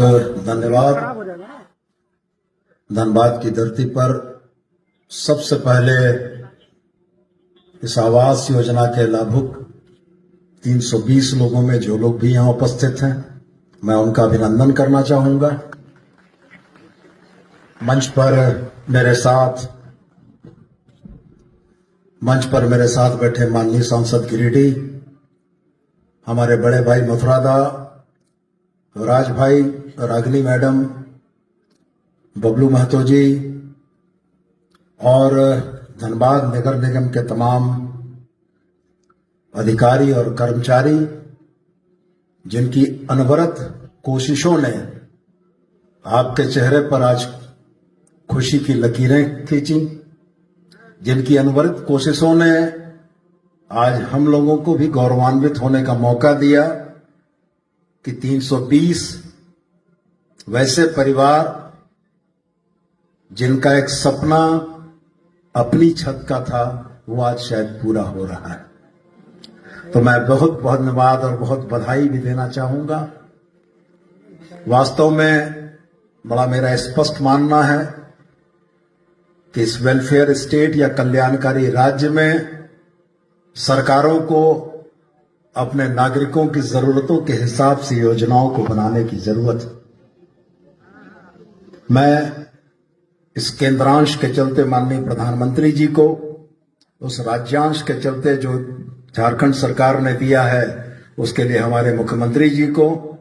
धन्यवाद। धनबाद की धरती पर सबसे पहले इस आवास योजना के लाभुक 320 लोगों में जो लोग भी यहां उपस्थित हैं, मैं उनका अभिनंदन करना चाहूंगा। मंच पर मेरे साथ बैठे माननीय सांसद गिरिडीह, हमारे बड़े भाई मथुरादा, राज भाई, रागिनी मैडम, बबलू महतो जी और धनबाद नगर निगम के तमाम अधिकारी और कर्मचारी, जिनकी अनवरत कोशिशों ने आपके चेहरे पर आज खुशी की लकीरें खींची, जिनकी अनवरत कोशिशों ने आज हम लोगों को भी गौरवान्वित होने का मौका दिया कि 320 वैसे परिवार जिनका एक सपना अपनी छत का था, वो आज शायद पूरा हो रहा है। तो मैं बहुत बहुत धन्यवाद और बहुत बधाई भी देना चाहूंगा। वास्तव में बड़ा मेरा स्पष्ट मानना है कि इस वेलफेयर स्टेट या कल्याणकारी राज्य में सरकारों को अपने नागरिकों की जरूरतों के हिसाब से योजनाओं को बनाने की जरूरत है। मैं इस केंद्रांश के चलते माननीय प्रधानमंत्री जी को, उस राज्यांश के चलते जो झारखंड सरकार ने दिया है उसके लिए हमारे मुख्यमंत्री जी को,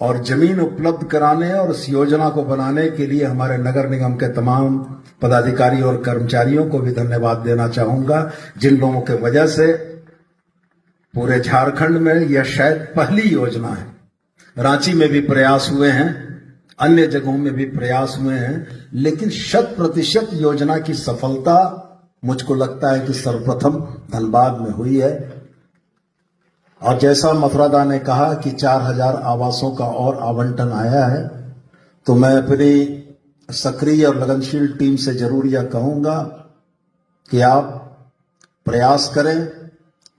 और जमीन उपलब्ध कराने और इस योजना को बनाने के लिए हमारे नगर निगम के तमाम पदाधिकारी और कर्मचारियों को भी धन्यवाद देना चाहूंगा, जिन लोगों के वजह से पूरे झारखंड में यह शायद पहली योजना है। रांची में भी प्रयास हुए हैं, अन्य जगहों में भी प्रयास हुए हैं, लेकिन 100% योजना की सफलता मुझको लगता है कि सर्वप्रथम धनबाद में हुई है। और जैसा मथुरादा ने कहा कि 4000 आवासों का और आवंटन आया है, तो मैं अपनी सक्रिय और लगनशील टीम से जरूर यह कहूंगा कि आप प्रयास करें।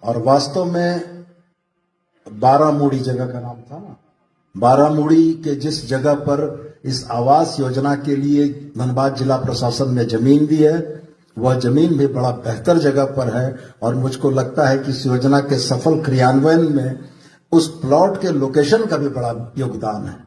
और वास्तव में 12 मूड़ी जगह का नाम था ना, 12 मूड़ी के जिस जगह पर इस आवास योजना के लिए धनबाद जिला प्रशासन ने जमीन दी है, वह जमीन भी बड़ा बेहतर जगह पर है। और मुझको लगता है कि इस योजना के सफल क्रियान्वयन में उस प्लॉट के लोकेशन का भी बड़ा योगदान है।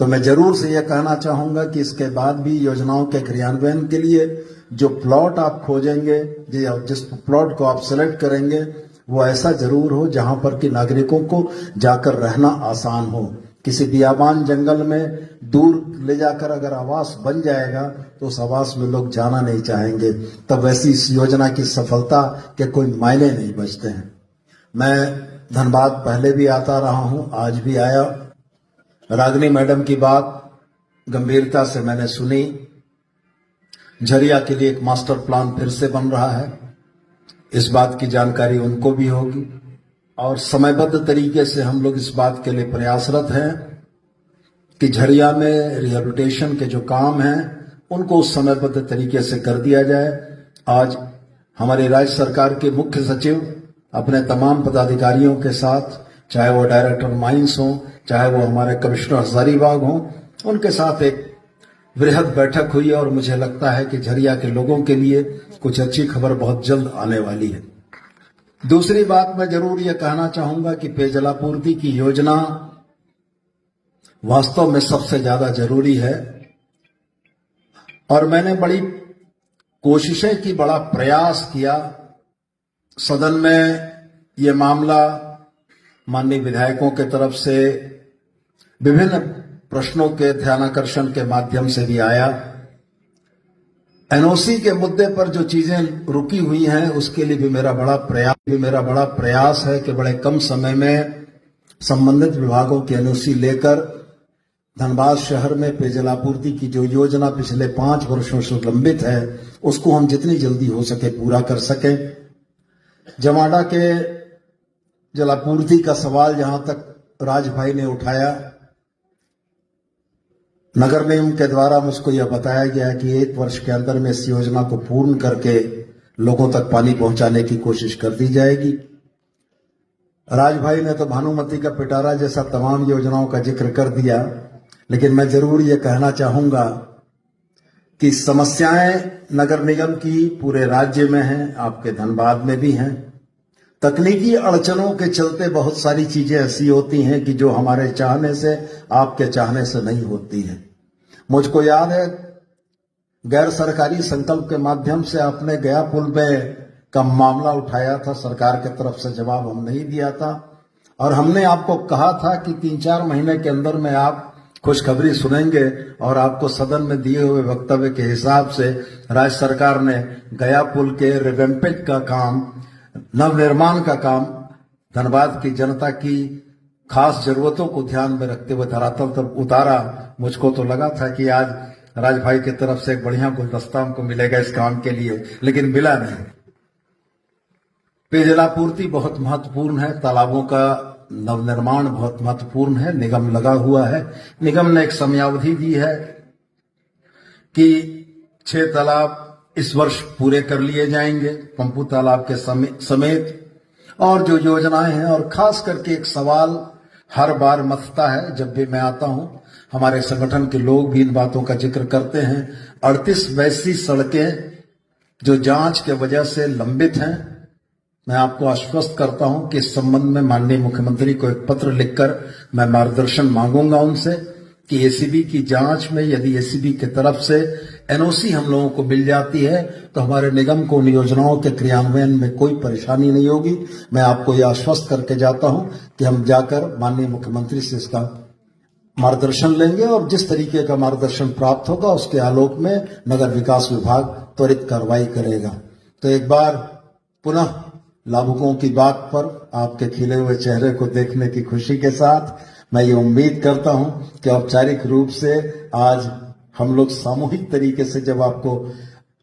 तो मैं जरूर से यह कहना चाहूंगा कि इसके बाद भी योजनाओं के क्रियान्वयन के लिए जो प्लॉट आप खोजेंगे, जिस प्लॉट को आप सिलेक्ट करेंगे, वो ऐसा जरूर हो जहां पर कि नागरिकों को जाकर रहना आसान हो। किसी बियाबान जंगल में दूर ले जाकर अगर आवास बन जाएगा तो उस आवास में लोग जाना नहीं चाहेंगे, तब वैसी इस योजना की सफलता के कोई मायने नहीं बचते हैं। मैं धनबाद पहले भी आता रहा हूं, आज भी आया। रागिनी मैडम की बात गंभीरता से मैंने सुनी। झरिया के लिए एक मास्टर प्लान फिर से बन रहा है, इस बात की जानकारी उनको भी होगी। और समयबद्ध तरीके से हम लोग इस बात के लिए प्रयासरत हैं कि झरिया में रिहेबिलिटेशन के जो काम हैं उनको उस समयबद्ध तरीके से कर दिया जाए। आज हमारे राज्य सरकार के मुख्य सचिव अपने तमाम पदाधिकारियों के साथ, चाहे वो डायरेक्टर माइंस हो, चाहे वो हमारे कमिश्नर हजारीबाग हों, उनके साथ एक वृहद बैठक हुई और मुझे लगता है कि झरिया के लोगों के लिए कुछ अच्छी खबर बहुत जल्द आने वाली है। दूसरी बात मैं जरूर यह कहना चाहूंगा कि पेयजलापूर्ति की योजना वास्तव में सबसे ज्यादा जरूरी है। और मैंने बड़ी कोशिशें की, बड़ा प्रयास किया। सदन में ये मामला माननीय विधायकों के तरफ से विभिन्न प्रश्नों के ध्यानाकर्षण के माध्यम से भी आया। एनओसी के मुद्दे पर जो चीजें रुकी हुई हैं उसके लिए भी मेरा बड़ा प्रयास है कि बड़े कम समय में संबंधित विभागों की एनओसी लेकर धनबाद शहर में पेयजलापूर्ति की जो योजना पिछले 5 वर्षों से लंबित है उसको हम जितनी जल्दी हो सके पूरा कर सकें। जमाडा के जलापूर्ति का सवाल जहां तक राज भाई ने उठाया, नगर निगम के द्वारा मुझको यह बताया गया कि 1 वर्ष के अंदर में इस योजना को पूर्ण करके लोगों तक पानी पहुंचाने की कोशिश कर दी जाएगी। राज भाई ने तो भानुमती का पिटारा जैसा तमाम योजनाओं का जिक्र कर दिया, लेकिन मैं जरूर ये कहना चाहूंगा कि समस्याएं नगर निगम की पूरे राज्य में हैं, आपके धनबाद में भी हैं। तकनीकी अड़चनों के चलते बहुत सारी चीजें ऐसी होती हैं कि जो हमारे चाहने से, आपके चाहने से नहीं होती है। मुझको याद है गैर सरकारी संकल्प के माध्यम से आपने गया पुल में का मामला उठाया था, सरकार की तरफ से जवाब हम नहीं दिया था और हमने आपको कहा था कि 3-4 महीने के अंदर में आप खुशखबरी सुनेंगे और आपको सदन में दिए हुए वक्तव्य के हिसाब से राज्य सरकार ने गया पुल के रिवेम्पिंग का काम, नवनिर्माण का काम धनबाद की जनता की खास जरूरतों को ध्यान में रखते हुए धरातल तक उतारा। मुझको तो लगा था कि आज राज भाई की तरफ से एक बढ़िया गुलदस्ता हमको मिलेगा इस काम के लिए, लेकिन मिला नहीं। पेयजलापूर्ति बहुत महत्वपूर्ण है, तालाबों का नवनिर्माण बहुत महत्वपूर्ण है, निगम लगा हुआ है। निगम ने एक समयावधि दी है कि 6 तालाब इस वर्ष पूरे कर लिए जाएंगे, पंपू तालाब के समेत। और जो योजनाएं हैं, और खास करके एक सवाल हर बार मथता है जब भी मैं आता हूं, हमारे संगठन के लोग भी इन बातों का जिक्र करते हैं। 38 वैसी सड़कें जो जांच के वजह से लंबित हैं, मैं आपको आश्वस्त करता हूं कि इस संबंध में माननीय मुख्यमंत्री को एक पत्र लिखकर मैं मार्गदर्शन मांगूंगा उनसे कि एसीबी की जांच में यदि एसीबी की तरफ से एनओसी हम लोगों को मिल जाती है तो हमारे निगम को उन योजनाओं के क्रियान्वयन में कोई परेशानी नहीं होगी। मैं आपको यह आश्वस्त करके जाता हूं कि हम जाकर माननीय मुख्यमंत्री से इसका मार्गदर्शन लेंगे और जिस तरीके का मार्गदर्शन प्राप्त होगा उसके आलोक में नगर विकास विभाग त्वरित कार्रवाई करेगा। तो एक बार पुनः लाभुकों की बात पर आपके खिले हुए चेहरे को देखने की खुशी के साथ मैं ये उम्मीद करता हूं कि औपचारिक रूप से आज हम लोग सामूहिक तरीके से जब आपको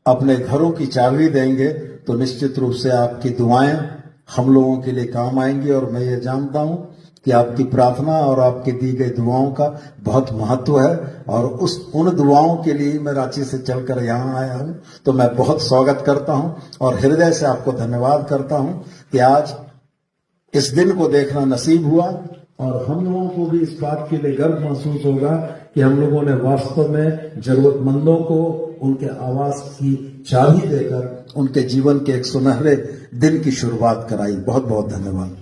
अपने घरों की चाबी देंगे तो निश्चित रूप से आपकी दुआएं हम लोगों के लिए काम आएंगी। और मैं ये जानता हूं कि आपकी प्रार्थना और आपकी दी गई दुआओं का बहुत महत्व है और उन दुआओं के लिए मैं रांची से चलकर यहाँ आया हूं। तो मैं बहुत स्वागत करता हूं और हृदय से आपको धन्यवाद करता हूं कि आज इस दिन को देखना नसीब हुआ और हम लोगों को भी इस बात के लिए गर्व महसूस होगा कि हम लोगों ने वास्तव में जरूरतमंदों को उनके आवास की चाबी देकर उनके जीवन के एक सुनहरे दिन की शुरुआत कराई। बहुत बहुत धन्यवाद।